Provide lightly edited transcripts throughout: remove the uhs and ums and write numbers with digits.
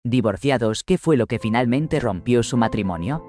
Divorciados, ¿qué fue lo que finalmente rompió su matrimonio?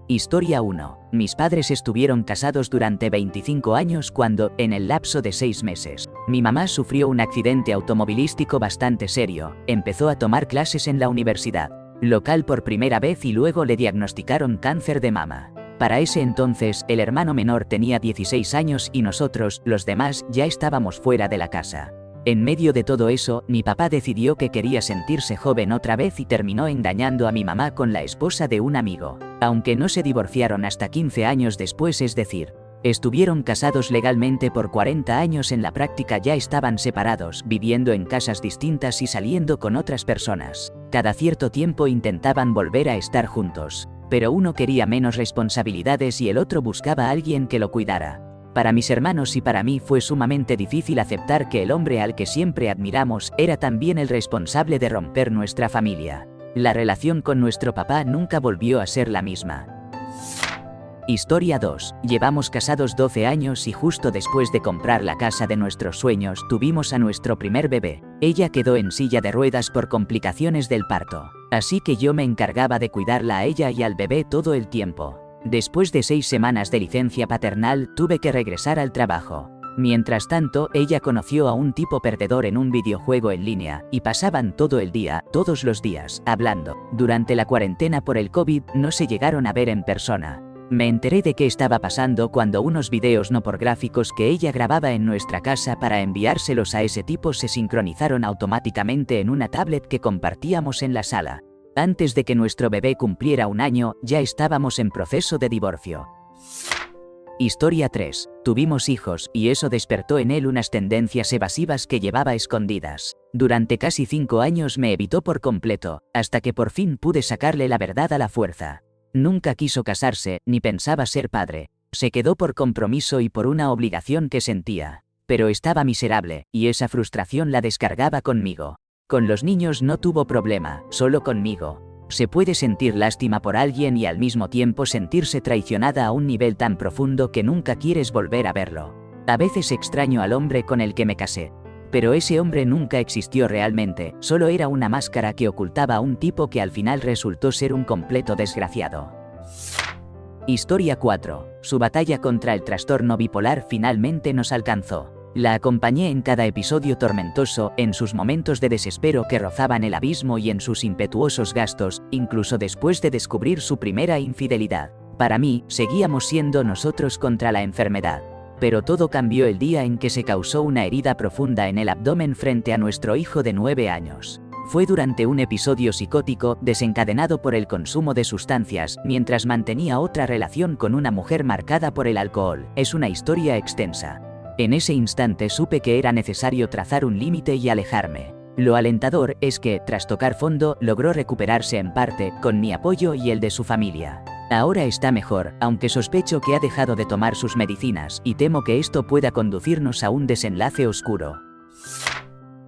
Historia 1. Mis padres estuvieron casados durante 25 años cuando, en el lapso de 6 meses, mi mamá sufrió un accidente automovilístico bastante serio. Empezó a tomar clases en la universidad local por primera vez y luego le diagnosticaron cáncer de mama. Para ese entonces, el hermano menor tenía 16 años y nosotros, los demás, ya estábamos fuera de la casa. En medio de todo eso, mi papá decidió que quería sentirse joven otra vez y terminó engañando a mi mamá con la esposa de un amigo. Aunque no se divorciaron hasta 15 años después, es decir, estuvieron casados legalmente por 40 años, en la práctica ya estaban separados, viviendo en casas distintas y saliendo con otras personas. Cada cierto tiempo intentaban volver a estar juntos, pero uno quería menos responsabilidades y el otro buscaba a alguien que lo cuidara. Para mis hermanos y para mí fue sumamente difícil aceptar que el hombre al que siempre admiramos era también el responsable de romper nuestra familia. La relación con nuestro papá nunca volvió a ser la misma. Historia 2. Llevamos casados 12 años y justo después de comprar la casa de nuestros sueños tuvimos a nuestro primer bebé. Ella quedó en silla de ruedas por complicaciones del parto, así que yo me encargaba de cuidarla a ella y al bebé todo el tiempo. Después de 6 semanas de licencia paternal, tuve que regresar al trabajo. Mientras tanto, ella conoció a un tipo perdedor en un videojuego en línea, y pasaban todo el día, todos los días, hablando. Durante la cuarentena por el COVID, no se llegaron a ver en persona. Me enteré de qué estaba pasando cuando unos videos no pornográficos que ella grababa en nuestra casa para enviárselos a ese tipo se sincronizaron automáticamente en una tablet que compartíamos en la sala. Antes de que nuestro bebé cumpliera 1 año, ya estábamos en proceso de divorcio. Historia 3. Tuvimos hijos, y eso despertó en él unas tendencias evasivas que llevaba escondidas. Durante casi 5 años me evitó por completo, hasta que por fin pude sacarle la verdad a la fuerza. Nunca quiso casarse, ni pensaba ser padre. Se quedó por compromiso y por una obligación que sentía. Pero estaba miserable, y esa frustración la descargaba conmigo. Con los niños no tuvo problema, solo conmigo. Se puede sentir lástima por alguien y al mismo tiempo sentirse traicionada a un nivel tan profundo que nunca quieres volver a verlo. A veces extraño al hombre con el que me casé. Pero ese hombre nunca existió realmente, solo era una máscara que ocultaba a un tipo que al final resultó ser un completo desgraciado. Historia 4. Su batalla contra el trastorno bipolar finalmente nos alcanzó. La acompañé en cada episodio tormentoso, en sus momentos de desespero que rozaban el abismo y en sus impetuosos gastos, incluso después de descubrir su primera infidelidad. Para mí, seguíamos siendo nosotros contra la enfermedad. Pero todo cambió el día en que se causó una herida profunda en el abdomen frente a nuestro hijo de 9 años. Fue durante un episodio psicótico, desencadenado por el consumo de sustancias, mientras mantenía otra relación con una mujer marcada por el alcohol. Es una historia extensa. En ese instante supe que era necesario trazar un límite y alejarme. Lo alentador es que, tras tocar fondo, logró recuperarse en parte, con mi apoyo y el de su familia. Ahora está mejor, aunque sospecho que ha dejado de tomar sus medicinas, y temo que esto pueda conducirnos a un desenlace oscuro.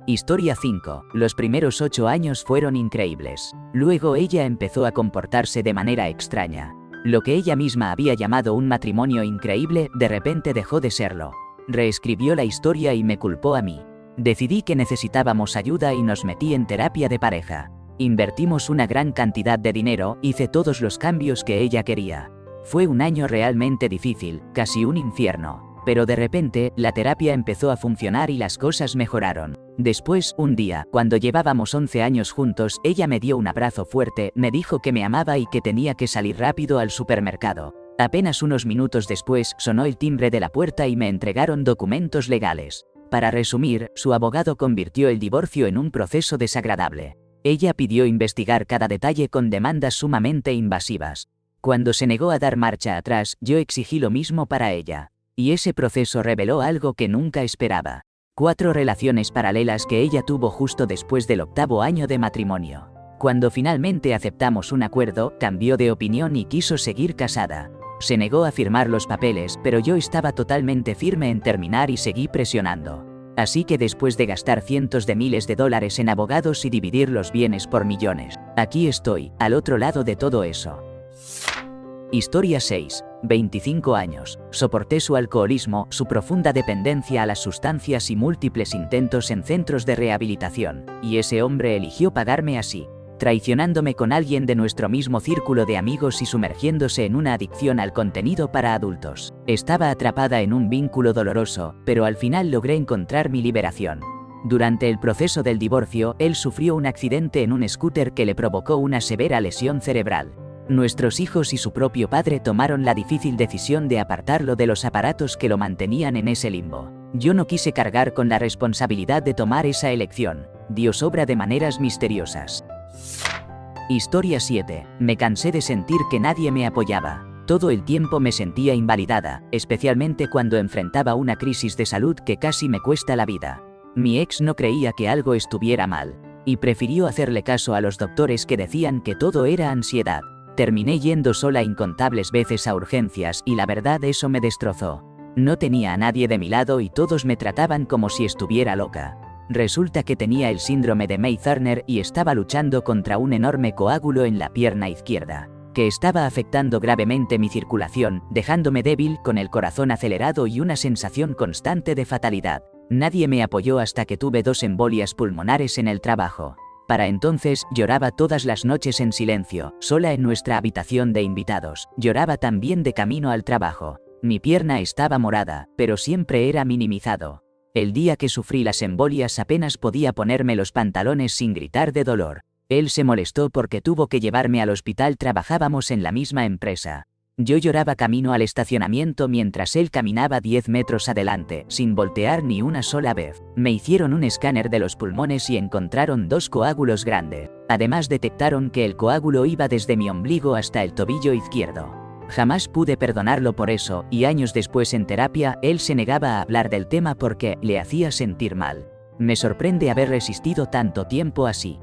Historia 5. Los primeros 8 años fueron increíbles. Luego ella empezó a comportarse de manera extraña. Lo que ella misma había llamado un matrimonio increíble, de repente dejó de serlo. Reescribió la historia y me culpó a mí. Decidí que necesitábamos ayuda y nos metí en terapia de pareja. Invertimos una gran cantidad de dinero, hice todos los cambios que ella quería. Fue un año realmente difícil, casi un infierno. Pero de repente, la terapia empezó a funcionar y las cosas mejoraron. Después, un día, cuando llevábamos 11 años juntos, ella me dio un abrazo fuerte, me dijo que me amaba y que tenía que salir rápido al supermercado. Apenas unos minutos después, sonó el timbre de la puerta y me entregaron documentos legales. Para resumir, su abogado convirtió el divorcio en un proceso desagradable. Ella pidió investigar cada detalle con demandas sumamente invasivas. Cuando se negó a dar marcha atrás, yo exigí lo mismo para ella. Y ese proceso reveló algo que nunca esperaba. 4 relaciones paralelas que ella tuvo justo después del 8º año de matrimonio. Cuando finalmente aceptamos un acuerdo, cambió de opinión y quiso seguir casada. Se negó a firmar los papeles, pero yo estaba totalmente firme en terminar y seguí presionando. Así que después de gastar cientos de miles de dólares en abogados y dividir los bienes por millones, aquí estoy, al otro lado de todo eso. Historia 6. 25 años. Soporté su alcoholismo, su profunda dependencia a las sustancias y múltiples intentos en centros de rehabilitación, y ese hombre eligió pagarme así, traicionándome con alguien de nuestro mismo círculo de amigos y sumergiéndose en una adicción al contenido para adultos. Estaba atrapada en un vínculo doloroso, pero al final logré encontrar mi liberación. Durante el proceso del divorcio, él sufrió un accidente en un scooter que le provocó una severa lesión cerebral. Nuestros hijos y su propio padre tomaron la difícil decisión de apartarlo de los aparatos que lo mantenían en ese limbo. Yo no quise cargar con la responsabilidad de tomar esa elección. Dios obra de maneras misteriosas. Historia 7. Me cansé de sentir que nadie me apoyaba. Todo el tiempo me sentía invalidada, especialmente cuando enfrentaba una crisis de salud que casi me cuesta la vida. Mi ex no creía que algo estuviera mal, y prefirió hacerle caso a los doctores que decían que todo era ansiedad. Terminé yendo sola incontables veces a urgencias y la verdad eso me destrozó. No tenía a nadie de mi lado y todos me trataban como si estuviera loca. Resulta que tenía el síndrome de May-Thurner y estaba luchando contra un enorme coágulo en la pierna izquierda, que estaba afectando gravemente mi circulación, dejándome débil, con el corazón acelerado y una sensación constante de fatalidad. Nadie me apoyó hasta que tuve 2 embolias pulmonares en el trabajo. Para entonces, lloraba todas las noches en silencio, sola en nuestra habitación de invitados. Lloraba también de camino al trabajo. Mi pierna estaba morada, pero siempre era minimizado. El día que sufrí las embolias apenas podía ponerme los pantalones sin gritar de dolor. Él se molestó porque tuvo que llevarme al hospital, trabajábamos en la misma empresa. Yo lloraba camino al estacionamiento mientras él caminaba 10 metros adelante, sin voltear ni una sola vez. Me hicieron un escáner de los pulmones y encontraron 2 coágulos grandes. Además detectaron que el coágulo iba desde mi ombligo hasta el tobillo izquierdo. Jamás pude perdonarlo por eso, y años después en terapia, él se negaba a hablar del tema porque le hacía sentir mal. Me sorprende haber resistido tanto tiempo así.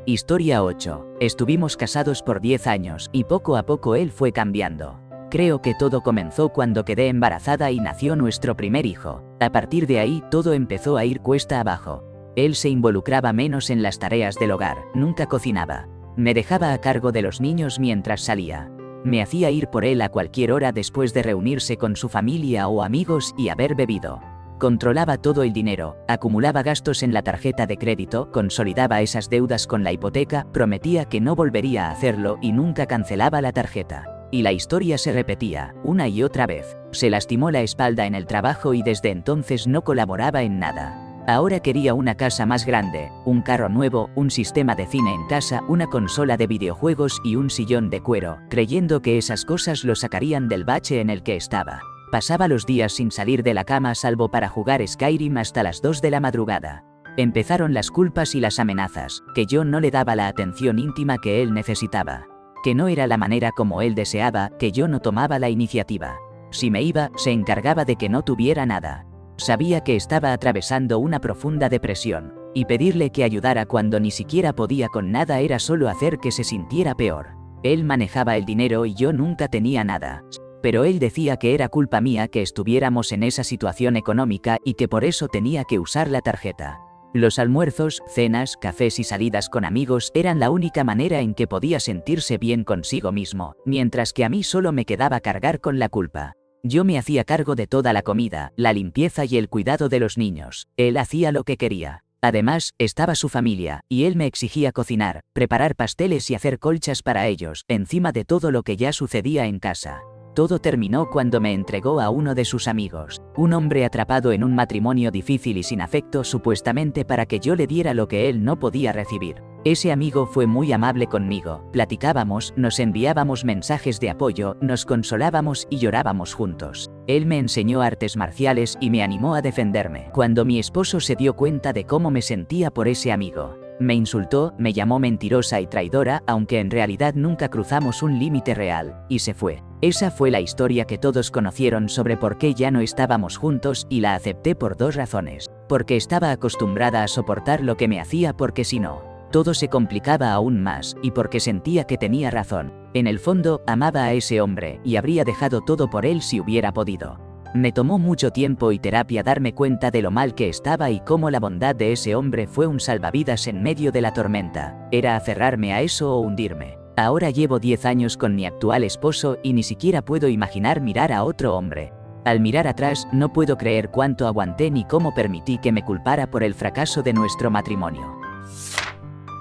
Historia 8. Estuvimos casados por 10 años, y poco a poco él fue cambiando. Creo que todo comenzó cuando quedé embarazada y nació nuestro primer hijo. A partir de ahí, todo empezó a ir cuesta abajo. Él se involucraba menos en las tareas del hogar, nunca cocinaba. Me dejaba a cargo de los niños mientras salía. Me hacía ir por él a cualquier hora después de reunirse con su familia o amigos y haber bebido. Controlaba todo el dinero, acumulaba gastos en la tarjeta de crédito, consolidaba esas deudas con la hipoteca, prometía que no volvería a hacerlo y nunca cancelaba la tarjeta. Y la historia se repetía, una y otra vez. Se lastimó la espalda en el trabajo y desde entonces no colaboraba en nada. Ahora quería una casa más grande, un carro nuevo, un sistema de cine en casa, una consola de videojuegos y un sillón de cuero, creyendo que esas cosas lo sacarían del bache en el que estaba. Pasaba los días sin salir de la cama salvo para jugar Skyrim hasta las 2 de la madrugada. Empezaron las culpas y las amenazas, que yo no le daba la atención íntima que él necesitaba, que no era la manera como él deseaba, que yo no tomaba la iniciativa. Si me iba, se encargaba de que no tuviera nada. Sabía que estaba atravesando una profunda depresión, y pedirle que ayudara cuando ni siquiera podía con nada era solo hacer que se sintiera peor. Él manejaba el dinero y yo nunca tenía nada. Pero él decía que era culpa mía que estuviéramos en esa situación económica y que por eso tenía que usar la tarjeta. Los almuerzos, cenas, cafés y salidas con amigos eran la única manera en que podía sentirse bien consigo mismo, mientras que a mí solo me quedaba cargar con la culpa. Yo me hacía cargo de toda la comida, la limpieza y el cuidado de los niños. Él hacía lo que quería. Además, estaba su familia, y él me exigía cocinar, preparar pasteles y hacer colchas para ellos, encima de todo lo que ya sucedía en casa. Todo terminó cuando me entregó a uno de sus amigos, un hombre atrapado en un matrimonio difícil y sin afecto supuestamente para que yo le diera lo que él no podía recibir. Ese amigo fue muy amable conmigo, platicábamos, nos enviábamos mensajes de apoyo, nos consolábamos y llorábamos juntos. Él me enseñó artes marciales y me animó a defenderme. Cuando mi esposo se dio cuenta de cómo me sentía por ese amigo, me insultó, me llamó mentirosa y traidora, aunque en realidad nunca cruzamos un límite real, y se fue. Esa fue la historia que todos conocieron sobre por qué ya no estábamos juntos y la acepté por 2 razones. Porque estaba acostumbrada a soportar lo que me hacía porque si no, todo se complicaba aún más, y porque sentía que tenía razón. En el fondo, amaba a ese hombre y habría dejado todo por él si hubiera podido. Me tomó mucho tiempo y terapia darme cuenta de lo mal que estaba y cómo la bondad de ese hombre fue un salvavidas en medio de la tormenta. Era aferrarme a eso o hundirme. Ahora llevo 10 años con mi actual esposo y ni siquiera puedo imaginar mirar a otro hombre. Al mirar atrás, no puedo creer cuánto aguanté ni cómo permití que me culpara por el fracaso de nuestro matrimonio.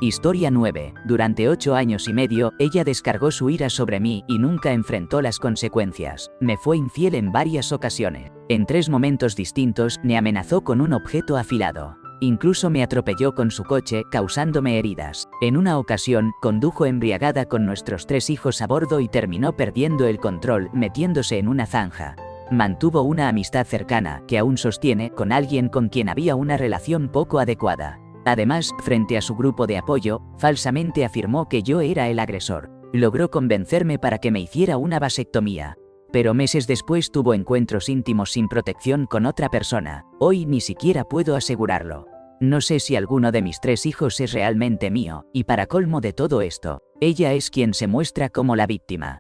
Historia 9. Durante 8 años y medio, ella descargó su ira sobre mí y nunca enfrentó las consecuencias. Me fue infiel en varias ocasiones. En 3 momentos distintos, me amenazó con un objeto afilado. Incluso me atropelló con su coche, causándome heridas. En una ocasión, condujo embriagada con nuestros 3 hijos a bordo y terminó perdiendo el control, metiéndose en una zanja. Mantuvo una amistad cercana, que aún sostiene, con alguien con quien había una relación poco adecuada. Además, frente a su grupo de apoyo, falsamente afirmó que yo era el agresor. Logró convencerme para que me hiciera una vasectomía. Pero meses después tuvo encuentros íntimos sin protección con otra persona. Hoy ni siquiera puedo asegurarlo. No sé si alguno de mis 3 hijos es realmente mío, y para colmo de todo esto, ella es quien se muestra como la víctima.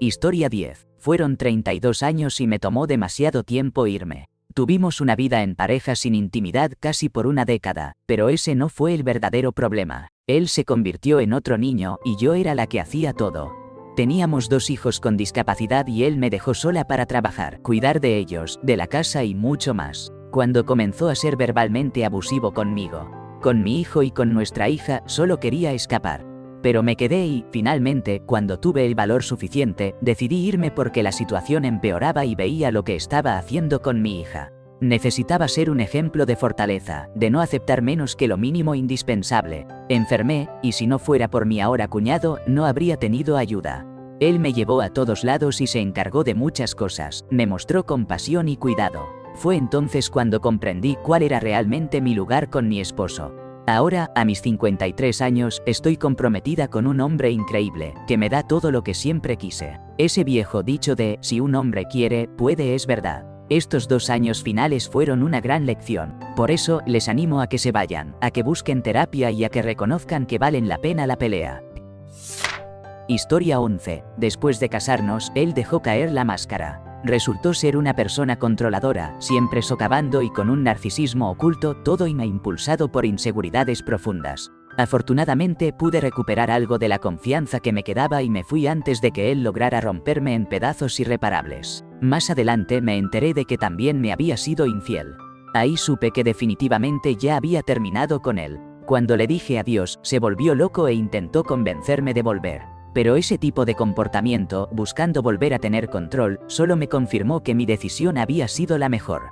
Historia 10. Fueron 32 años y me tomó demasiado tiempo irme. Tuvimos una vida en pareja sin intimidad casi por una década, pero ese no fue el verdadero problema. Él se convirtió en otro niño y yo era la que hacía todo. Teníamos 2 hijos con discapacidad y él me dejó sola para trabajar, cuidar de ellos, de la casa y mucho más. Cuando comenzó a ser verbalmente abusivo conmigo, con mi hijo y con nuestra hija, solo quería escapar. Pero me quedé y, finalmente, cuando tuve el valor suficiente, decidí irme porque la situación empeoraba y veía lo que estaba haciendo con mi hija. Necesitaba ser un ejemplo de fortaleza, de no aceptar menos que lo mínimo indispensable. Enfermé, y si no fuera por mi ahora cuñado, no habría tenido ayuda. Él me llevó a todos lados y se encargó de muchas cosas, me mostró compasión y cuidado. Fue entonces cuando comprendí cuál era realmente mi lugar con mi esposo. Ahora, a mis 53 años, estoy comprometida con un hombre increíble, que me da todo lo que siempre quise. Ese viejo dicho de, si un hombre quiere, puede es verdad. Estos 2 años finales fueron una gran lección. Por eso, les animo a que se vayan, a que busquen terapia y a que reconozcan que valen la pena la pelea. Historia 11. Después de casarnos, él dejó caer la máscara. Resultó ser una persona controladora, siempre socavando y con un narcisismo oculto, todo impulsado por inseguridades profundas. Afortunadamente pude recuperar algo de la confianza que me quedaba y me fui antes de que él lograra romperme en pedazos irreparables. Más adelante me enteré de que también me había sido infiel. Ahí supe que definitivamente ya había terminado con él. Cuando le dije adiós, se volvió loco e intentó convencerme de volver. Pero ese tipo de comportamiento, buscando volver a tener control, solo me confirmó que mi decisión había sido la mejor.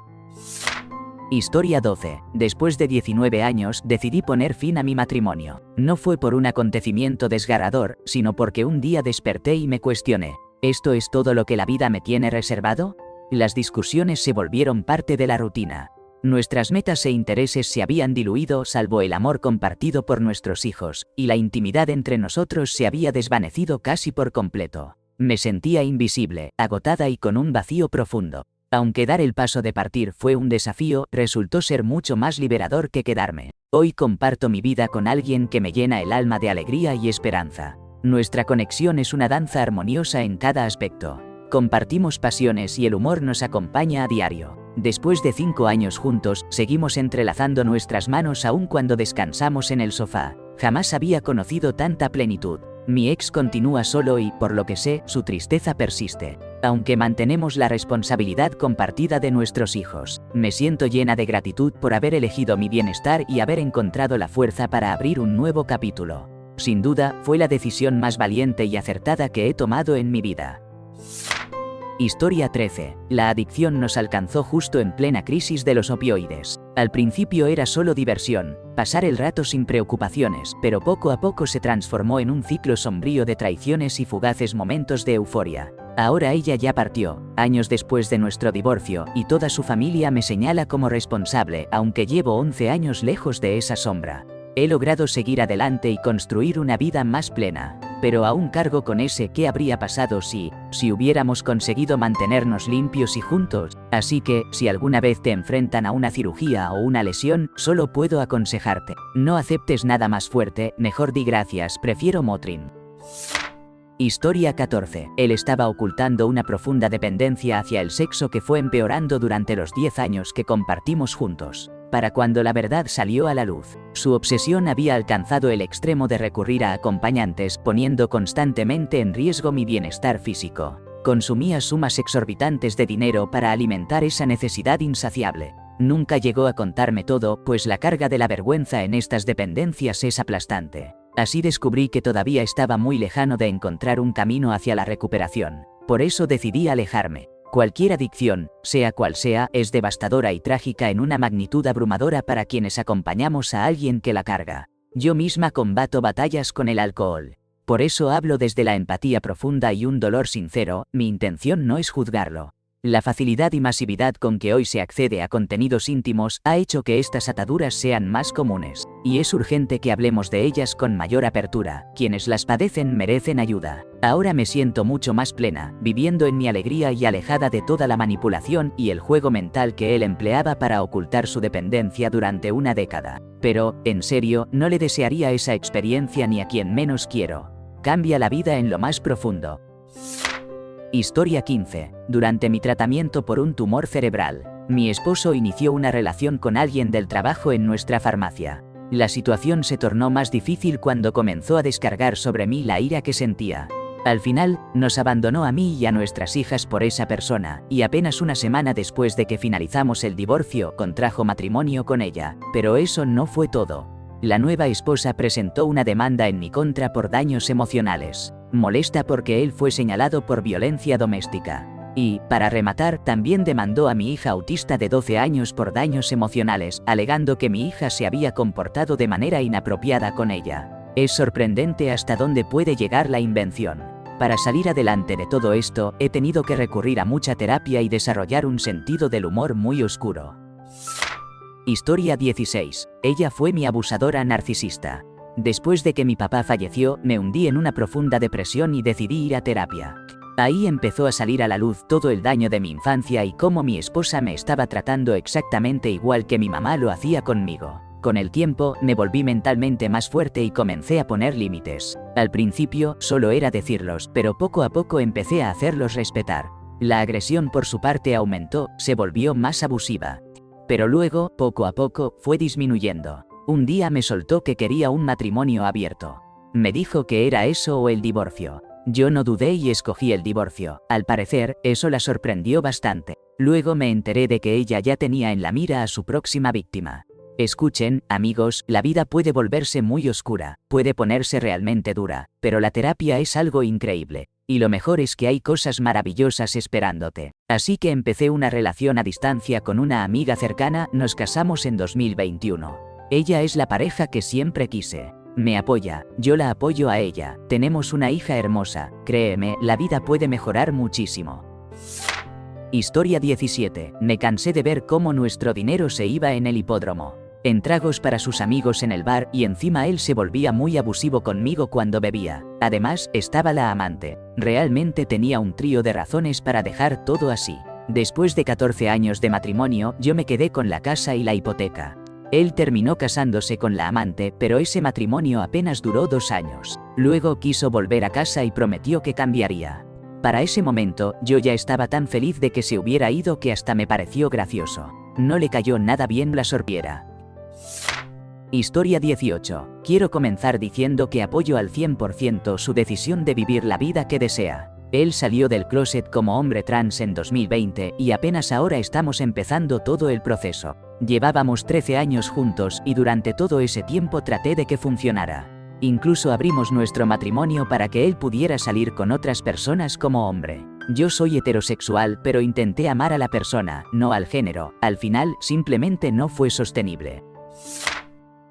Historia 12. Después de 19 años, decidí poner fin a mi matrimonio. No fue por un acontecimiento desgarrador, sino porque un día desperté y me cuestioné. ¿Esto es todo lo que la vida me tiene reservado? Las discusiones se volvieron parte de la rutina. Nuestras metas e intereses se habían diluido salvo el amor compartido por nuestros hijos, y la intimidad entre nosotros se había desvanecido casi por completo. Me sentía invisible, agotada y con un vacío profundo. Aunque dar el paso de partir fue un desafío, resultó ser mucho más liberador que quedarme. Hoy comparto mi vida con alguien que me llena el alma de alegría y esperanza. Nuestra conexión es una danza armoniosa en cada aspecto. Compartimos pasiones y el humor nos acompaña a diario. Después de 5 años juntos, seguimos entrelazando nuestras manos aun cuando descansamos en el sofá. Jamás había conocido tanta plenitud. Mi ex continúa solo y, por lo que sé, su tristeza persiste. Aunque mantenemos la responsabilidad compartida de nuestros hijos, me siento llena de gratitud por haber elegido mi bienestar y haber encontrado la fuerza para abrir un nuevo capítulo. Sin duda, fue la decisión más valiente y acertada que he tomado en mi vida. Historia 13. La adicción nos alcanzó justo en plena crisis de los opioides. Al principio era solo diversión, pasar el rato sin preocupaciones, pero poco a poco se transformó en un ciclo sombrío de traiciones y fugaces momentos de euforia. Ahora ella ya partió, años después de nuestro divorcio, y toda su familia me señala como responsable, aunque llevo 11 años lejos de esa sombra. He logrado seguir adelante y construir una vida más plena. Pero aún cargo con ese qué habría pasado si hubiéramos conseguido mantenernos limpios y juntos. Así que, si alguna vez te enfrentan a una cirugía o una lesión, solo puedo aconsejarte. No aceptes nada más fuerte, mejor di gracias, prefiero Motrin. Historia 14. Él estaba ocultando una profunda dependencia hacia el sexo que fue empeorando durante los 10 años que compartimos juntos. para cuando la verdad salió a la luz. Su obsesión había alcanzado el extremo de recurrir a acompañantes, poniendo constantemente en riesgo mi bienestar físico. Consumía sumas exorbitantes de dinero para alimentar esa necesidad insaciable. Nunca llegó a contarme todo, pues la carga de la vergüenza en estas dependencias es aplastante. Así descubrí que todavía estaba muy lejano de encontrar un camino hacia la recuperación. Por eso decidí alejarme. Cualquier adicción, sea cual sea, es devastadora y trágica en una magnitud abrumadora para quienes acompañamos a alguien que la carga. Yo misma combato batallas con el alcohol. Por eso hablo desde la empatía profunda y un dolor sincero. Mi intención no es juzgarlo. La facilidad y masividad con que hoy se accede a contenidos íntimos ha hecho que estas ataduras sean más comunes, y es urgente que hablemos de ellas con mayor apertura. Quienes las padecen merecen ayuda. Ahora me siento mucho más plena, viviendo en mi alegría y alejada de toda la manipulación y el juego mental que él empleaba para ocultar su dependencia durante una década. Pero, en serio, no le desearía esa experiencia ni a quien menos quiero. Cambia la vida en lo más profundo. Historia 15. Durante mi tratamiento por un tumor cerebral, mi esposo inició una relación con alguien del trabajo en nuestra farmacia. La situación se tornó más difícil cuando comenzó a descargar sobre mí la ira que sentía. Al final, nos abandonó a mí y a nuestras hijas por esa persona, y apenas una semana después de que finalizamos el divorcio, contrajo matrimonio con ella. Pero eso no fue todo. La nueva esposa presentó una demanda en mi contra por daños emocionales. Molesta porque él fue señalado por violencia doméstica. Y, para rematar, también demandó a mi hija autista de 12 años por daños emocionales, alegando que mi hija se había comportado de manera inapropiada con ella. Es sorprendente hasta dónde puede llegar la invención. Para salir adelante de todo esto, he tenido que recurrir a mucha terapia y desarrollar un sentido del humor muy oscuro. Historia 16. Ella fue mi abusadora narcisista. Después de que mi papá falleció, me hundí en una profunda depresión y decidí ir a terapia. Ahí empezó a salir a la luz todo el daño de mi infancia y cómo mi esposa me estaba tratando exactamente igual que mi mamá lo hacía conmigo. Con el tiempo, me volví mentalmente más fuerte y comencé a poner límites. Al principio, solo era decirlos, pero poco a poco empecé a hacerlos respetar. La agresión por su parte aumentó, se volvió más abusiva. Pero luego, poco a poco, fue disminuyendo. Un día me soltó que quería un matrimonio abierto. Me dijo que era eso o el divorcio. Yo no dudé y escogí el divorcio. Al parecer, eso la sorprendió bastante. Luego me enteré de que ella ya tenía en la mira a su próxima víctima. Escuchen, amigos, la vida puede volverse muy oscura, puede ponerse realmente dura, pero la terapia es algo increíble. Y lo mejor es que hay cosas maravillosas esperándote. Así que empecé una relación a distancia con una amiga cercana, nos casamos en 2021. Ella es la pareja que siempre quise. Me apoya, yo la apoyo a ella, tenemos una hija hermosa, créeme, la vida puede mejorar muchísimo. Historia 17. Me cansé de ver cómo nuestro dinero se iba en el hipódromo. En tragos para sus amigos en el bar y encima él se volvía muy abusivo conmigo cuando bebía. Además, estaba la amante. Realmente tenía un trío de razones para dejar todo así. Después de 14 años de matrimonio, yo me quedé con la casa y la hipoteca. Él terminó casándose con la amante, pero ese matrimonio apenas duró 2 años. Luego quiso volver a casa y prometió que cambiaría. Para ese momento, yo ya estaba tan feliz de que se hubiera ido que hasta me pareció gracioso. No le cayó nada bien la sorbiera. Historia 18. Quiero comenzar diciendo que apoyo al 100% su decisión de vivir la vida que desea. Él salió del closet como hombre trans en 2020 y apenas ahora estamos empezando todo el proceso. Llevábamos 13 años juntos y durante todo ese tiempo traté de que funcionara. Incluso abrimos nuestro matrimonio para que él pudiera salir con otras personas como hombre. Yo soy heterosexual, pero intenté amar a la persona, no al género. Al final, simplemente no fue sostenible.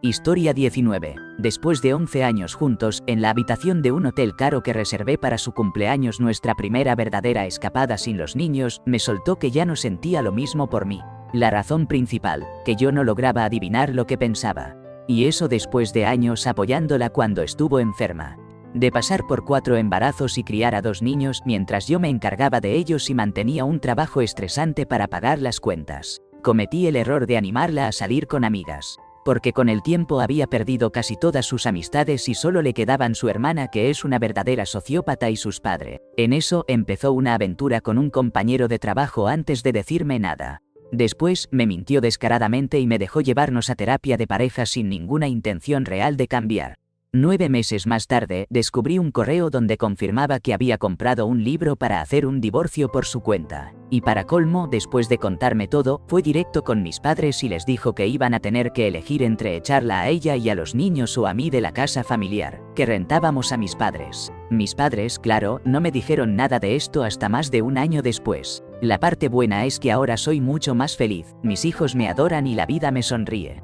Historia 19. Después de 11 años juntos, en la habitación de un hotel caro que reservé para su cumpleaños, nuestra primera verdadera escapada sin los niños, me soltó que ya no sentía lo mismo por mí. La razón principal, que yo no lograba adivinar lo que pensaba. Y eso después de años apoyándola cuando estuvo enferma. De pasar por 4 embarazos y criar a 2 niños mientras yo me encargaba de ellos y mantenía un trabajo estresante para pagar las cuentas. Cometí el error de animarla a salir con amigas. Porque con el tiempo había perdido casi todas sus amistades y solo le quedaban su hermana, que es una verdadera sociópata, y sus padres. En eso empezó una aventura con un compañero de trabajo antes de decirme nada. Después, me mintió descaradamente y me dejó llevarnos a terapia de pareja sin ninguna intención real de cambiar. 9 meses más tarde, descubrí un correo donde confirmaba que había comprado un libro para hacer un divorcio por su cuenta. Y para colmo, después de contarme todo, fue directo con mis padres y les dijo que iban a tener que elegir entre echarla a ella y a los niños o a mí de la casa familiar, que rentábamos a mis padres. Mis padres, claro, no me dijeron nada de esto hasta más de un año después. La parte buena es que ahora soy mucho más feliz, mis hijos me adoran y la vida me sonríe.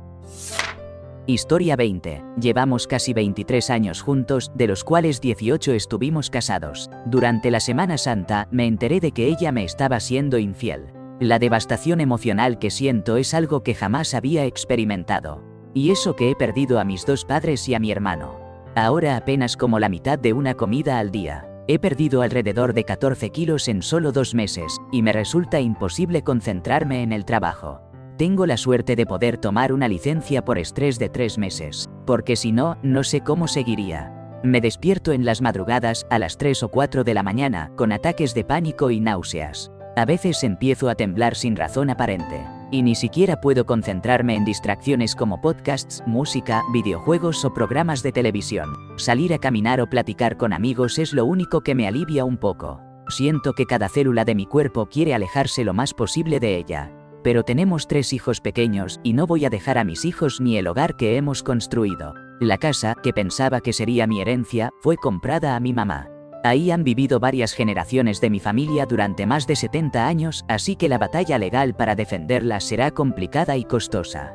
Historia 20. Llevamos casi 23 años juntos, de los cuales 18 estuvimos casados. Durante la Semana Santa, me enteré de que ella me estaba siendo infiel. La devastación emocional que siento es algo que jamás había experimentado. Y eso que he perdido a mis 2 padres y a mi hermano. Ahora apenas como la mitad de una comida al día. He perdido alrededor de 14 kilos en solo 2 meses, y me resulta imposible concentrarme en el trabajo. Tengo la suerte de poder tomar una licencia por estrés de 3 meses, porque si no, no sé cómo seguiría. Me despierto en las madrugadas, a las 3 o 4 de la mañana, con ataques de pánico y náuseas. A veces empiezo a temblar sin razón aparente. Y ni siquiera puedo concentrarme en distracciones como podcasts, música, videojuegos o programas de televisión. Salir a caminar o platicar con amigos es lo único que me alivia un poco. Siento que cada célula de mi cuerpo quiere alejarse lo más posible de ella. Pero tenemos 3 hijos pequeños y no voy a dejar a mis hijos ni el hogar que hemos construido. La casa, que pensaba que sería mi herencia, fue comprada a mi mamá. Ahí han vivido varias generaciones de mi familia durante más de 70 años, así que la batalla legal para defenderla será complicada y costosa.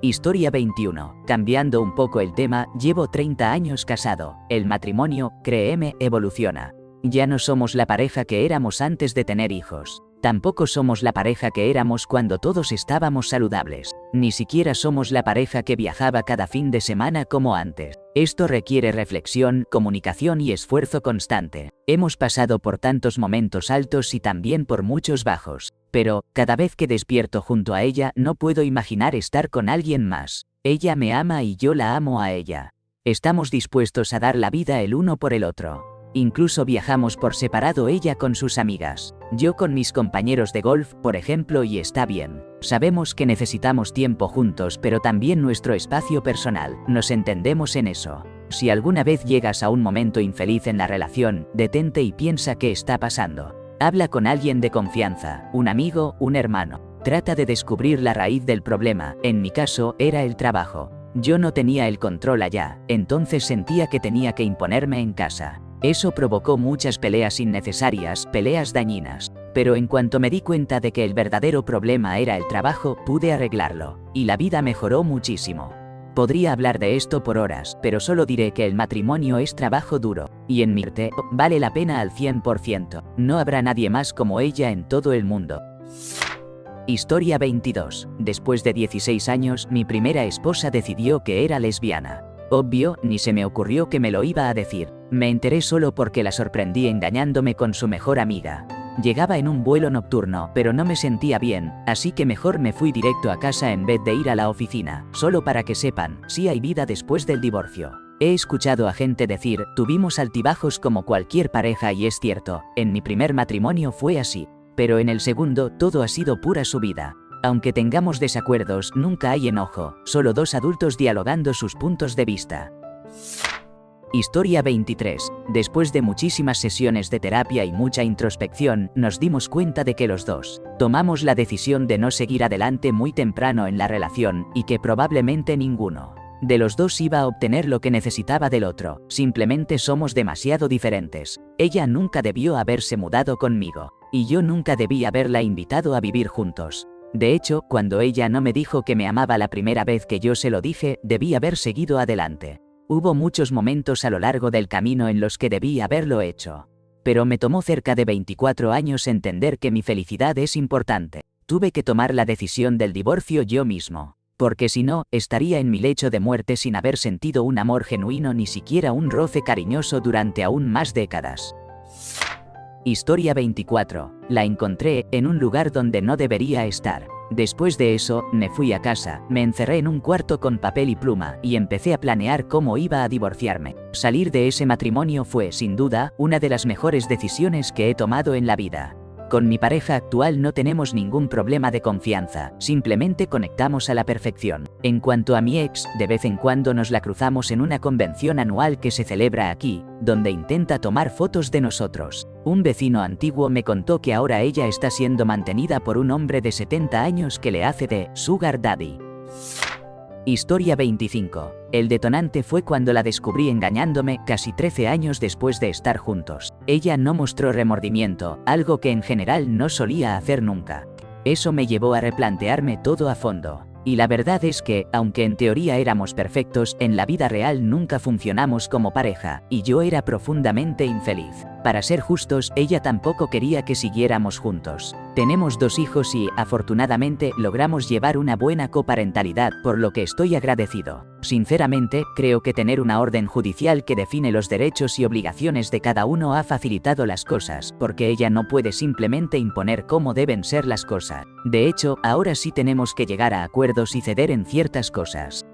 Historia 21. Cambiando un poco el tema, llevo 30 años casado. El matrimonio, créeme, evoluciona. Ya no somos la pareja que éramos antes de tener hijos. Tampoco somos la pareja que éramos cuando todos estábamos saludables. Ni siquiera somos la pareja que viajaba cada fin de semana como antes. Esto requiere reflexión, comunicación y esfuerzo constante. Hemos pasado por tantos momentos altos y también por muchos bajos. Pero, cada vez que despierto junto a ella, no puedo imaginar estar con alguien más. Ella me ama y yo la amo a ella. Estamos dispuestos a dar la vida el uno por el otro. Incluso viajamos por separado, ella con sus amigas, yo con mis compañeros de golf, por ejemplo, y está bien. Sabemos que necesitamos tiempo juntos, pero también nuestro espacio personal. Nos entendemos en eso. Si alguna vez llegas a un momento infeliz en la relación, detente y piensa qué está pasando. Habla con alguien de confianza, un amigo, un hermano. Trata de descubrir la raíz del problema. En mi caso, era el trabajo. Yo no tenía el control allá, entonces sentía que tenía que imponerme en casa. Eso provocó muchas peleas innecesarias, peleas dañinas. Pero en cuanto me di cuenta de que el verdadero problema era el trabajo, pude arreglarlo. Y la vida mejoró muchísimo. Podría hablar de esto por horas, pero solo diré que el matrimonio es trabajo duro. Y en mi parte, vale la pena al 100%. No habrá nadie más como ella en todo el mundo. Historia 22. Después de 16 años, mi primera esposa decidió que era lesbiana. Obvio, ni se me ocurrió que me lo iba a decir. Me enteré solo porque la sorprendí engañándome con su mejor amiga. Llegaba en un vuelo nocturno, pero no me sentía bien, así que mejor me fui directo a casa en vez de ir a la oficina. Solo para que sepan, sí hay vida después del divorcio. He escuchado a gente decir, tuvimos altibajos como cualquier pareja y es cierto, en mi primer matrimonio fue así. Pero en el segundo, todo ha sido pura subida. Aunque tengamos desacuerdos, nunca hay enojo, solo 2 adultos dialogando sus puntos de vista. Historia 23. Después de muchísimas sesiones de terapia y mucha introspección, nos dimos cuenta de que los dos tomamos la decisión de no seguir adelante muy temprano en la relación, y que probablemente ninguno de los dos iba a obtener lo que necesitaba del otro. Simplemente somos demasiado diferentes. Ella nunca debió haberse mudado conmigo, y yo nunca debí haberla invitado a vivir juntos. De hecho, cuando ella no me dijo que me amaba la primera vez que yo se lo dije, debí haber seguido adelante. Hubo muchos momentos a lo largo del camino en los que debí haberlo hecho. Pero me tomó cerca de 24 años entender que mi felicidad es importante. Tuve que tomar la decisión del divorcio yo mismo. Porque si no, estaría en mi lecho de muerte sin haber sentido un amor genuino ni siquiera un roce cariñoso durante aún más décadas. Historia 24. La encontré en un lugar donde no debería estar. Después de eso, me fui a casa, me encerré en un cuarto con papel y pluma y empecé a planear cómo iba a divorciarme. Salir de ese matrimonio fue, sin duda, una de las mejores decisiones que he tomado en la vida. Con mi pareja actual no tenemos ningún problema de confianza, simplemente conectamos a la perfección. En cuanto a mi ex, de vez en cuando nos la cruzamos en una convención anual que se celebra aquí, donde intenta tomar fotos de nosotros. Un vecino antiguo me contó que ahora ella está siendo mantenida por un hombre de 70 años que le hace de Sugar Daddy. Historia 25. El detonante fue cuando la descubrí engañándome casi 13 años después de estar juntos. Ella no mostró remordimiento, algo que en general no solía hacer nunca. Eso me llevó a replantearme todo a fondo. Y la verdad es que, aunque en teoría éramos perfectos, en la vida real nunca funcionamos como pareja, y yo era profundamente infeliz. Para ser justos, ella tampoco quería que siguiéramos juntos. Tenemos 2 hijos y, afortunadamente, logramos llevar una buena coparentalidad, por lo que estoy agradecido. Sinceramente, creo que tener una orden judicial que define los derechos y obligaciones de cada uno ha facilitado las cosas, porque ella no puede simplemente imponer cómo deben ser las cosas. De hecho, ahora sí tenemos que llegar a acuerdos y ceder en ciertas cosas.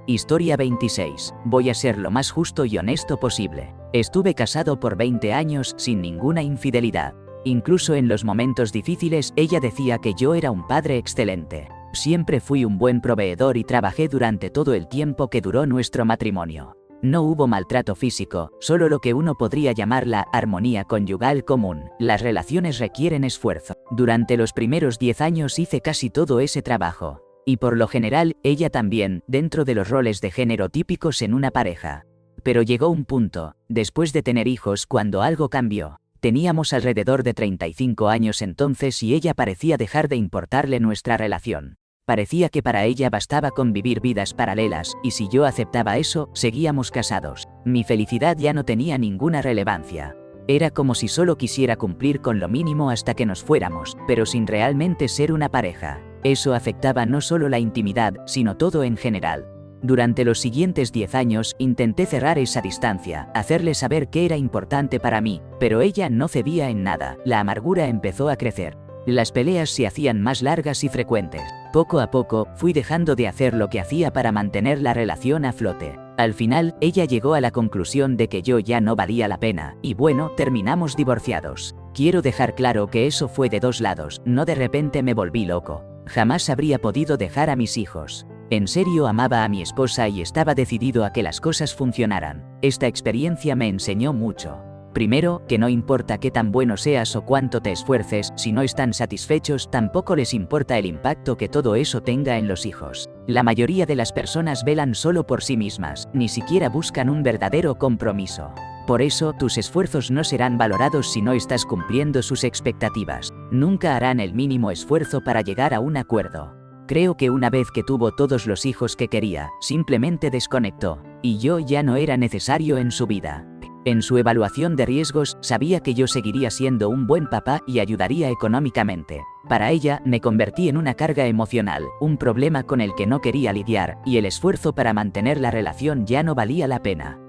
Historia 26. Voy a ser lo más justo y honesto posible. Estuve casado por 20 años sin ninguna infidelidad. Incluso en los momentos difíciles, ella decía que yo era un padre excelente. Siempre fui un buen proveedor y trabajé durante todo el tiempo que duró nuestro matrimonio. No hubo maltrato físico, solo lo que uno podría llamar la armonía conyugal común. Las relaciones requieren esfuerzo. Durante los primeros 10 años hice casi todo ese trabajo. Y por lo general, ella también, dentro de los roles de género típicos en una pareja. Pero llegó un punto, después de tener hijos, cuando algo cambió. Teníamos alrededor de 35 años entonces y ella parecía dejar de importarle nuestra relación. Parecía que para ella bastaba con vivir vidas paralelas, y si yo aceptaba eso, seguíamos casados. Mi felicidad ya no tenía ninguna relevancia. Era como si solo quisiera cumplir con lo mínimo hasta que nos fuéramos, pero sin realmente ser una pareja. Eso afectaba no solo la intimidad, sino todo en general. Durante los siguientes 10 años intenté cerrar esa distancia, hacerle saber que era importante para mí, pero ella no cedía en nada. La amargura empezó a crecer. Las peleas se hacían más largas y frecuentes. Poco a poco, fui dejando de hacer lo que hacía para mantener la relación a flote. Al final, ella llegó a la conclusión de que yo ya no valía la pena, y bueno, terminamos divorciados. Quiero dejar claro que eso fue de 2 lados, no de repente me volví loco. Jamás habría podido dejar a mis hijos. En serio amaba a mi esposa y estaba decidido a que las cosas funcionaran. Esta experiencia me enseñó mucho. Primero, que no importa qué tan bueno seas o cuánto te esfuerces, si no están satisfechos, tampoco les importa el impacto que todo eso tenga en los hijos. La mayoría de las personas velan solo por sí mismas, ni siquiera buscan un verdadero compromiso. Por eso, tus esfuerzos no serán valorados si no estás cumpliendo sus expectativas. Nunca harán el mínimo esfuerzo para llegar a un acuerdo. Creo que una vez que tuvo todos los hijos que quería, simplemente desconectó, y yo ya no era necesario en su vida. En su evaluación de riesgos, sabía que yo seguiría siendo un buen papá y ayudaría económicamente. Para ella, me convertí en una carga emocional, un problema con el que no quería lidiar, y el esfuerzo para mantener la relación ya no valía la pena.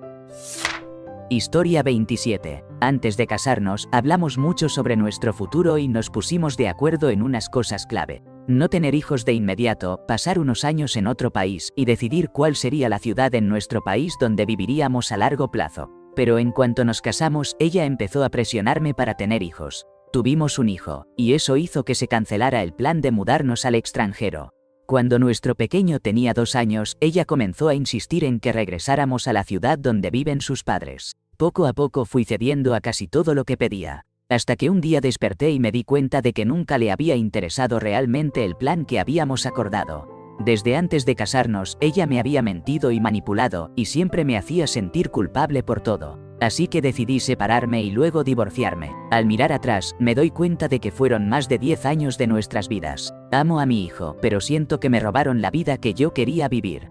Historia 27. Antes de casarnos, hablamos mucho sobre nuestro futuro y nos pusimos de acuerdo en unas cosas clave. No tener hijos de inmediato, pasar unos años en otro país y decidir cuál sería la ciudad en nuestro país donde viviríamos a largo plazo. Pero en cuanto nos casamos, ella empezó a presionarme para tener hijos. Tuvimos un hijo, y eso hizo que se cancelara el plan de mudarnos al extranjero. Cuando nuestro pequeño tenía 2 años, ella comenzó a insistir en que regresáramos a la ciudad donde viven sus padres. Poco a poco fui cediendo a casi todo lo que pedía, hasta que un día desperté y me di cuenta de que nunca le había interesado realmente el plan que habíamos acordado. Desde antes de casarnos, ella me había mentido y manipulado, y siempre me hacía sentir culpable por todo. Así que decidí separarme y luego divorciarme. Al mirar atrás, me doy cuenta de que fueron más de 10 años de nuestras vidas. Amo a mi hijo, pero siento que me robaron la vida que yo quería vivir.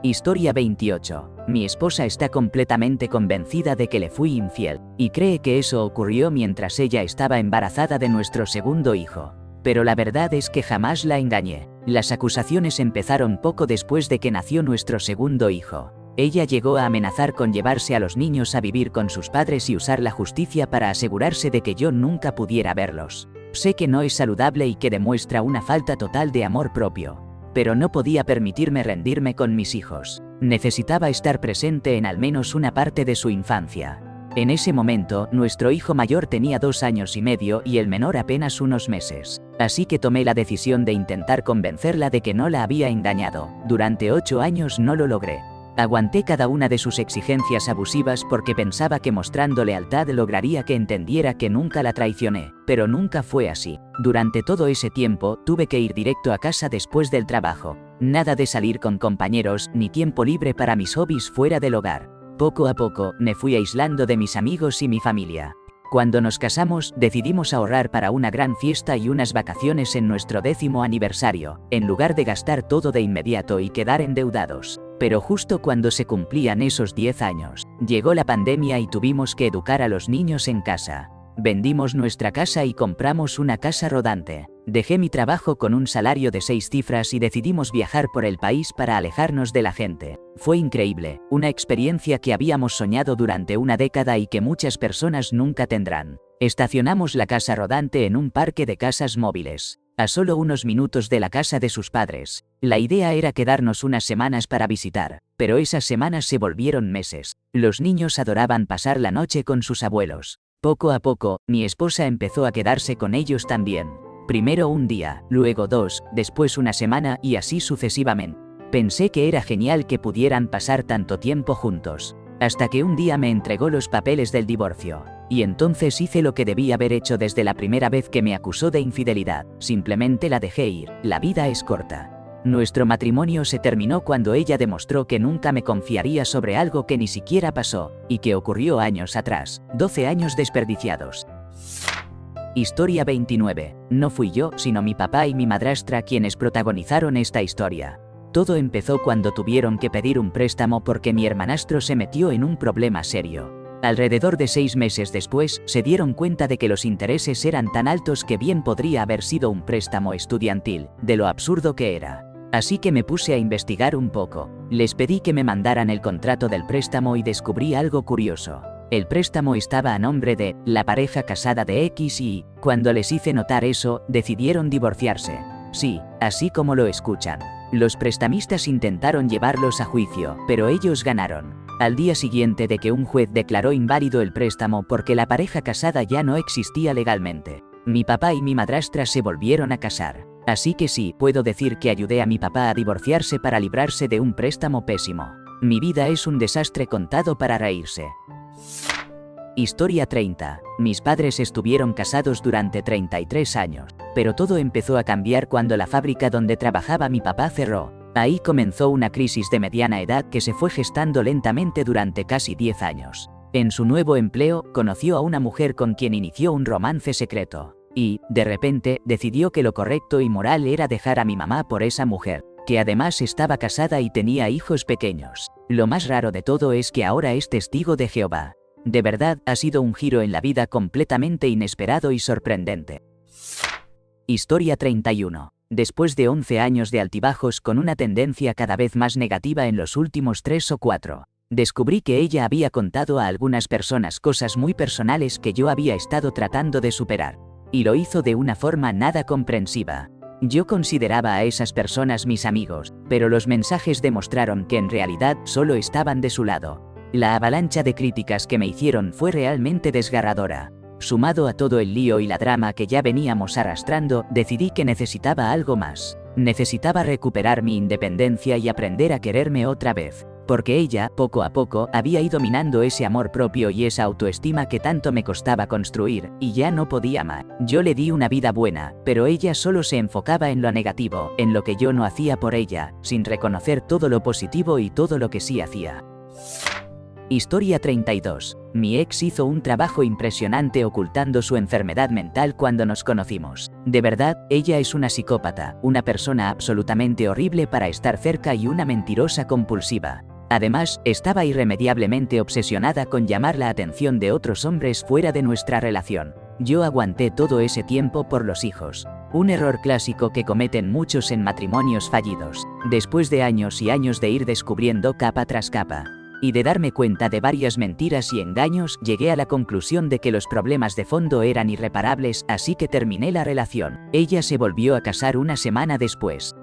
Historia 28. Mi esposa está completamente convencida de que le fui infiel, y cree que eso ocurrió mientras ella estaba embarazada de nuestro segundo hijo. Pero la verdad es que jamás la engañé. Las acusaciones empezaron poco después de que nació nuestro segundo hijo. Ella llegó a amenazar con llevarse a los niños a vivir con sus padres y usar la justicia para asegurarse de que yo nunca pudiera verlos. Sé que no es saludable y que demuestra una falta total de amor propio. Pero no podía permitirme rendirme con mis hijos. Necesitaba estar presente en al menos una parte de su infancia. En ese momento, nuestro hijo mayor tenía 2 años y medio y el menor apenas unos meses. Así que tomé la decisión de intentar convencerla de que no la había engañado. Durante 8 años no lo logré. Aguanté cada una de sus exigencias abusivas porque pensaba que mostrando lealtad lograría que entendiera que nunca la traicioné, pero nunca fue así. Durante todo ese tiempo, tuve que ir directo a casa después del trabajo. Nada de salir con compañeros, ni tiempo libre para mis hobbies fuera del hogar. Poco a poco, me fui aislando de mis amigos y mi familia. Cuando nos casamos, decidimos ahorrar para una gran fiesta y unas vacaciones en nuestro 10º aniversario, en lugar de gastar todo de inmediato y quedar endeudados. Pero justo cuando se cumplían esos 10 años, llegó la pandemia y tuvimos que educar a los niños en casa. Vendimos nuestra casa y compramos una casa rodante. Dejé mi trabajo con un salario de 6 cifras y decidimos viajar por el país para alejarnos de la gente. Fue increíble, una experiencia que habíamos soñado durante una década y que muchas personas nunca tendrán. Estacionamos la casa rodante en un parque de casas móviles, a solo unos minutos de la casa de sus padres. La idea era quedarnos unas semanas para visitar, pero esas semanas se volvieron meses. Los niños adoraban pasar la noche con sus abuelos. Poco a poco, mi esposa empezó a quedarse con ellos también. Primero un día, luego 2, después una semana y así sucesivamente. Pensé que era genial que pudieran pasar tanto tiempo juntos. Hasta que un día me entregó los papeles del divorcio. Y entonces hice lo que debí haber hecho desde la primera vez que me acusó de infidelidad. Simplemente la dejé ir. La vida es corta. Nuestro matrimonio se terminó cuando ella demostró que nunca me confiaría sobre algo que ni siquiera pasó, y que ocurrió años atrás. 12 años desperdiciados. Historia 29. No fui yo, sino mi papá y mi madrastra quienes protagonizaron esta historia. Todo empezó cuando tuvieron que pedir un préstamo porque mi hermanastro se metió en un problema serio. Alrededor de 6 meses después, se dieron cuenta de que los intereses eran tan altos que bien podría haber sido un préstamo estudiantil, de lo absurdo que era. Así que me puse a investigar un poco. Les pedí que me mandaran el contrato del préstamo y descubrí algo curioso. El préstamo estaba a nombre de la pareja casada de X y, cuando les hice notar eso, decidieron divorciarse. Sí, así como lo escuchan. Los prestamistas intentaron llevarlos a juicio, pero ellos ganaron. Al día siguiente de que un juez declaró inválido el préstamo porque la pareja casada ya no existía legalmente, mi papá y mi madrastra se volvieron a casar. Así que sí, puedo decir que ayudé a mi papá a divorciarse para librarse de un préstamo pésimo. Mi vida es un desastre contado para reírse. Historia 30. Mis padres estuvieron casados durante 33 años, pero todo empezó a cambiar cuando la fábrica donde trabajaba mi papá cerró. Ahí comenzó una crisis de mediana edad que se fue gestando lentamente durante casi 10 años. En su nuevo empleo, conoció a una mujer con quien inició un romance secreto. Y, de repente, decidió que lo correcto y moral era dejar a mi mamá por esa mujer, que además estaba casada y tenía hijos pequeños. Lo más raro de todo es que ahora es testigo de Jehová. De verdad, ha sido un giro en la vida completamente inesperado y sorprendente. Historia 31. Después de 11 años de altibajos con una tendencia cada vez más negativa en los últimos 3 o 4, descubrí que ella había contado a algunas personas cosas muy personales que yo había estado tratando de superar. Y lo hizo de una forma nada comprensiva. Yo consideraba a esas personas mis amigos, pero los mensajes demostraron que en realidad solo estaban de su lado. La avalancha de críticas que me hicieron fue realmente desgarradora. Sumado a todo el lío y la drama que ya veníamos arrastrando, decidí que necesitaba algo más. Necesitaba recuperar mi independencia y aprender a quererme otra vez. Porque ella, poco a poco, había ido minando ese amor propio y esa autoestima que tanto me costaba construir, y ya no podía más. Yo le di una vida buena, pero ella solo se enfocaba en lo negativo, en lo que yo no hacía por ella, sin reconocer todo lo positivo y todo lo que sí hacía. Historia 32. Mi ex hizo un trabajo impresionante ocultando su enfermedad mental cuando nos conocimos. De verdad, ella es una psicópata, una persona absolutamente horrible para estar cerca y una mentirosa compulsiva. Además, estaba irremediablemente obsesionada con llamar la atención de otros hombres fuera de nuestra relación. Yo aguanté todo ese tiempo por los hijos. Un error clásico que cometen muchos en matrimonios fallidos. Después de años y años de ir descubriendo capa tras capa y de darme cuenta de varias mentiras y engaños, llegué a la conclusión de que los problemas de fondo eran irreparables, así que terminé la relación. Ella se volvió a casar una semana después.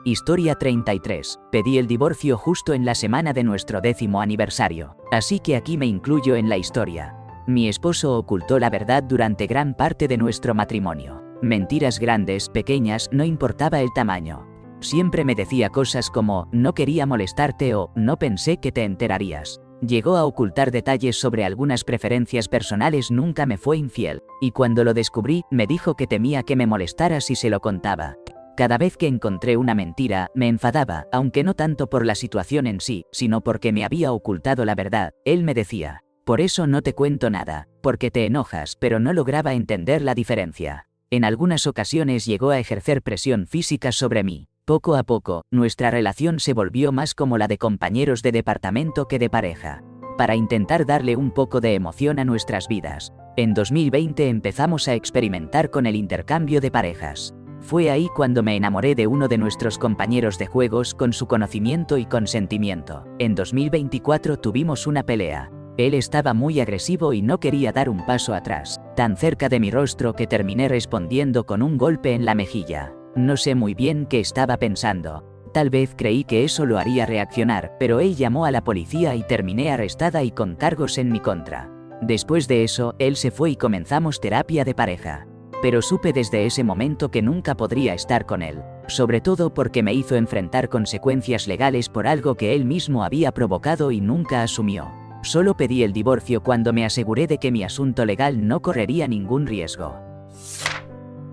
Historia 33. Pedí el divorcio justo en la semana de nuestro 10º aniversario, así que aquí me incluyo en la historia. Mi esposo ocultó la verdad durante gran parte de nuestro matrimonio. Mentiras grandes, pequeñas, no importaba el tamaño. Siempre me decía cosas como, no quería molestarte o, no pensé que te enterarías. Llegó a ocultar detalles sobre algunas preferencias personales, nunca me fue infiel. Y cuando lo descubrí, me dijo que temía que me molestara si se lo contaba. Cada vez que encontré una mentira, me enfadaba, aunque no tanto por la situación en sí, sino porque me había ocultado la verdad. Él me decía, por eso no te cuento nada, porque te enojas, pero no lograba entender la diferencia. En algunas ocasiones llegó a ejercer presión física sobre mí. Poco a poco, nuestra relación se volvió más como la de compañeros de departamento que de pareja. Para intentar darle un poco de emoción a nuestras vidas, en 2020 empezamos a experimentar con el intercambio de parejas. Fue ahí cuando me enamoré de uno de nuestros compañeros de juegos con su conocimiento y consentimiento. En 2024 tuvimos una pelea. Él estaba muy agresivo y no quería dar un paso atrás, tan cerca de mi rostro que terminé respondiendo con un golpe en la mejilla. No sé muy bien qué estaba pensando. Tal vez creí que eso lo haría reaccionar, pero él llamó a la policía y terminé arrestada y con cargos en mi contra. Después de eso, él se fue y comenzamos terapia de pareja. Pero supe desde ese momento que nunca podría estar con él, sobre todo porque me hizo enfrentar consecuencias legales por algo que él mismo había provocado y nunca asumió. Solo pedí el divorcio cuando me aseguré de que mi asunto legal no correría ningún riesgo.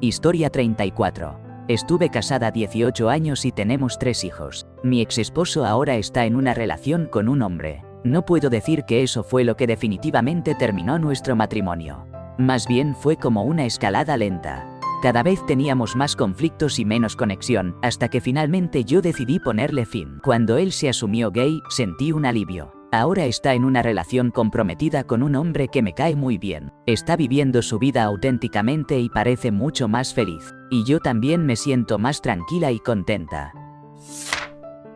Historia 34. Estuve casada 18 años y tenemos 3 hijos. Mi exesposo ahora está en una relación con un hombre. No puedo decir que eso fue lo que definitivamente terminó nuestro matrimonio. Más bien fue como una escalada lenta. Cada vez teníamos más conflictos y menos conexión, hasta que finalmente yo decidí ponerle fin. Cuando él se asumió gay, sentí un alivio. Ahora está en una relación comprometida con un hombre que me cae muy bien. Está viviendo su vida auténticamente y parece mucho más feliz. Y yo también me siento más tranquila y contenta.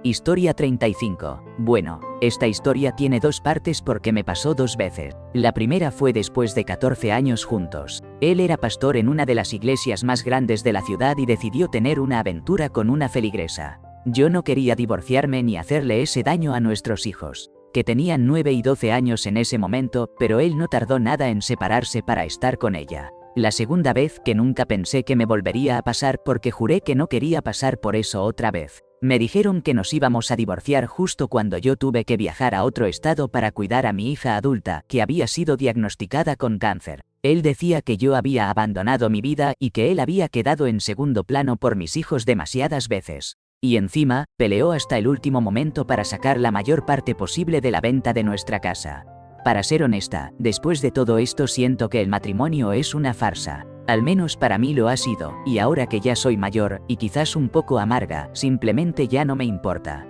Historia 35. Bueno, esta historia tiene 2 partes porque me pasó 2 veces. La primera fue después de 14 años juntos. Él era pastor en una de las iglesias más grandes de la ciudad y decidió tener una aventura con una feligresa. Yo no quería divorciarme ni hacerle ese daño a nuestros hijos, que tenían 9 y 12 años en ese momento, pero él no tardó nada en separarse para estar con ella. La segunda vez, que nunca pensé que me volvería a pasar porque juré que no quería pasar por eso otra vez. Me dijeron que nos íbamos a divorciar justo cuando yo tuve que viajar a otro estado para cuidar a mi hija adulta, que había sido diagnosticada con cáncer. Él decía que yo había abandonado mi vida y que él había quedado en segundo plano por mis hijos demasiadas veces. Y encima, peleó hasta el último momento para sacar la mayor parte posible de la venta de nuestra casa. Para ser honesta, después de todo esto siento que el matrimonio es una farsa. Al menos para mí lo ha sido, y ahora que ya soy mayor, y quizás un poco amarga, simplemente ya no me importa.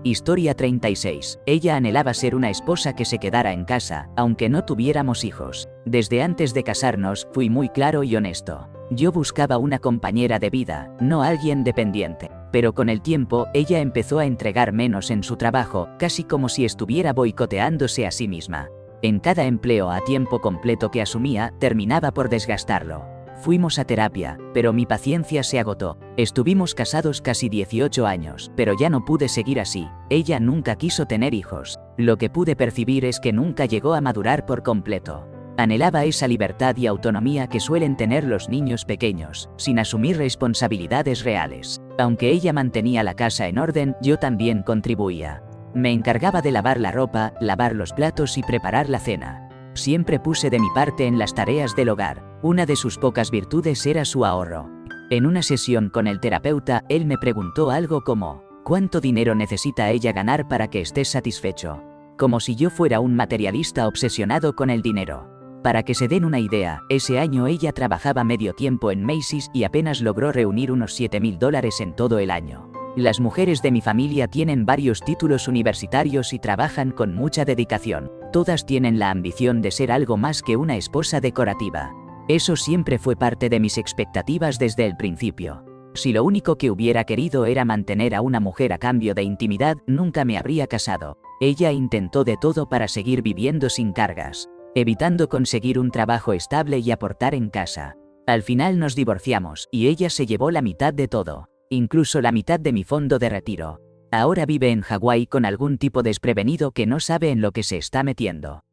Historia 36. Ella anhelaba ser una esposa que se quedara en casa, aunque no tuviéramos hijos. Desde antes de casarnos, fui muy claro y honesto. Yo buscaba una compañera de vida, no alguien dependiente. Pero con el tiempo, ella empezó a entregar menos en su trabajo, casi como si estuviera boicoteándose a sí misma. En cada empleo a tiempo completo que asumía, terminaba por desgastarlo. Fuimos a terapia, pero mi paciencia se agotó. Estuvimos casados casi 18 años, pero ya no pude seguir así. Ella nunca quiso tener hijos. Lo que pude percibir es que nunca llegó a madurar por completo. Anhelaba esa libertad y autonomía que suelen tener los niños pequeños, sin asumir responsabilidades reales. Aunque ella mantenía la casa en orden, yo también contribuía. Me encargaba de lavar la ropa, lavar los platos y preparar la cena. Siempre puse de mi parte en las tareas del hogar. Una de sus pocas virtudes era su ahorro. En una sesión con el terapeuta, él me preguntó algo como, ¿cuánto dinero necesita ella ganar para que estés satisfecho? Como si yo fuera un materialista obsesionado con el dinero. Para que se den una idea, ese año ella trabajaba medio tiempo en Macy's y apenas logró reunir unos $7,000 en todo el año. Las mujeres de mi familia tienen varios títulos universitarios y trabajan con mucha dedicación. Todas tienen la ambición de ser algo más que una esposa decorativa. Eso siempre fue parte de mis expectativas desde el principio. Si lo único que hubiera querido era mantener a una mujer a cambio de intimidad, nunca me habría casado. Ella intentó de todo para seguir viviendo sin cargas, evitando conseguir un trabajo estable y aportar en casa. Al final nos divorciamos, y ella se llevó la mitad de todo. incluso la mitad de mi fondo de retiro. Ahora vive en Hawái con algún tipo desprevenido que no sabe en lo que se está metiendo.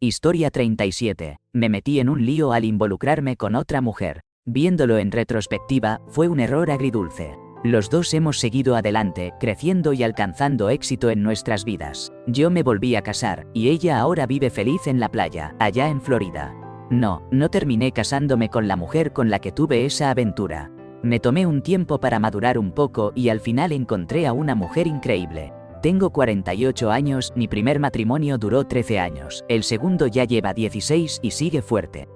Historia 37. Me metí en un lío al involucrarme con otra mujer. Viéndolo en retrospectiva, fue un error agridulce. Los dos hemos seguido adelante, creciendo y alcanzando éxito en nuestras vidas. Yo me volví a casar, y ella ahora vive feliz en la playa, allá en Florida. No terminé casándome con la mujer con la que tuve esa aventura. Me tomé un tiempo para madurar un poco y al final encontré a una mujer increíble. Tengo 48 años, mi primer matrimonio duró 13 años, el segundo ya lleva 16 y sigue fuerte.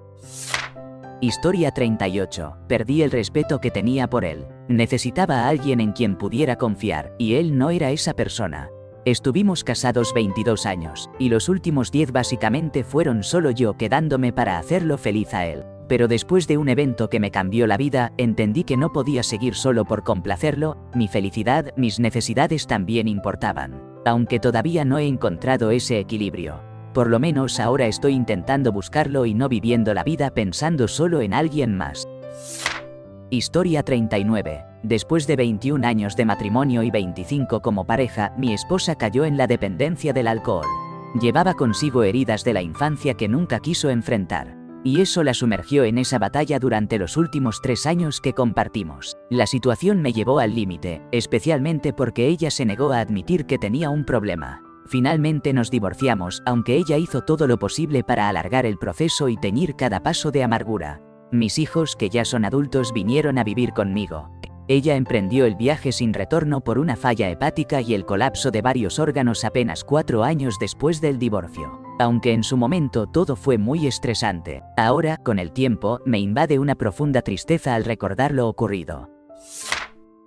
Historia 38. Perdí el respeto que tenía por él. Necesitaba a alguien en quien pudiera confiar, y él no era esa persona. Estuvimos casados 22 años, y los últimos 10 básicamente fueron solo yo quedándome para hacerlo feliz a él. Pero después de un evento que me cambió la vida, entendí que no podía seguir solo por complacerlo, mi felicidad, mis necesidades también importaban. Aunque todavía no he encontrado ese equilibrio. Por lo menos ahora estoy intentando buscarlo y no viviendo la vida pensando solo en alguien más. Historia 39. Después de 21 años de matrimonio y 25 como pareja, mi esposa cayó en la dependencia del alcohol. Llevaba consigo heridas de la infancia que nunca quiso enfrentar. Y eso la sumergió en esa batalla durante los últimos 3 años que compartimos. La situación me llevó al límite, especialmente porque ella se negó a admitir que tenía un problema. Finalmente nos divorciamos, aunque ella hizo todo lo posible para alargar el proceso y teñir cada paso de amargura. Mis hijos, que ya son adultos, vinieron a vivir conmigo. Ella emprendió el viaje sin retorno por una falla hepática y el colapso de varios órganos apenas 4 años después del divorcio. Aunque en su momento todo fue muy estresante, ahora, con el tiempo, me invade una profunda tristeza al recordar lo ocurrido.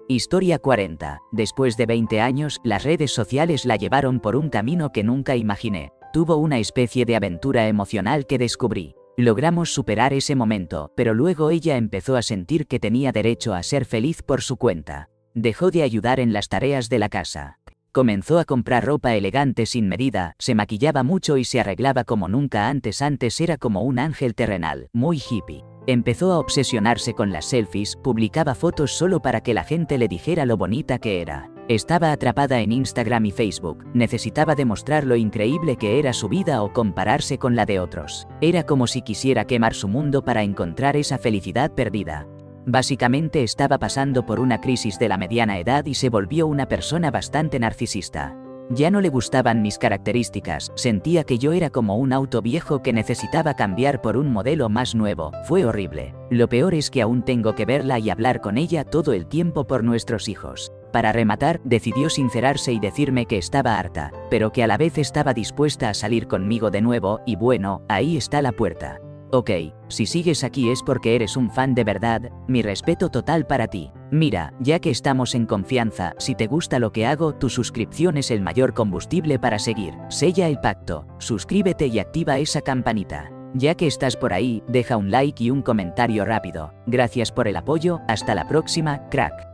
Historia 40. Después de 20 años, las redes sociales la llevaron por un camino que nunca imaginé. Tuvo una especie de aventura emocional que descubrí. Logramos superar ese momento, pero luego ella empezó a sentir que tenía derecho a ser feliz por su cuenta. Dejó de ayudar en las tareas de la casa. Comenzó a comprar ropa elegante sin medida, se maquillaba mucho y se arreglaba como nunca antes. Antes era como un ángel terrenal, muy hippie. Empezó a obsesionarse con las selfies, publicaba fotos solo para que la gente le dijera lo bonita que era. Estaba atrapada en Instagram y Facebook, necesitaba demostrar lo increíble que era su vida o compararse con la de otros. Era como si quisiera quemar su mundo para encontrar esa felicidad perdida. Básicamente estaba pasando por una crisis de la mediana edad y se volvió una persona bastante narcisista. Ya no le gustaban mis características, sentía que yo era como un auto viejo que necesitaba cambiar por un modelo más nuevo. Fue horrible. Lo peor es que aún tengo que verla y hablar con ella todo el tiempo por nuestros hijos. Para rematar, decidió sincerarse y decirme que estaba harta, pero que a la vez estaba dispuesta a salir conmigo de nuevo, y bueno, ahí está la puerta. Ok, si sigues aquí es porque eres un fan de verdad, mi respeto total para ti. Mira, ya que estamos en confianza, si te gusta lo que hago, tu suscripción es el mayor combustible para seguir. Sella el pacto, suscríbete y activa esa campanita. Ya que estás por ahí, deja un like y un comentario rápido. Gracias por el apoyo, hasta la próxima, crack.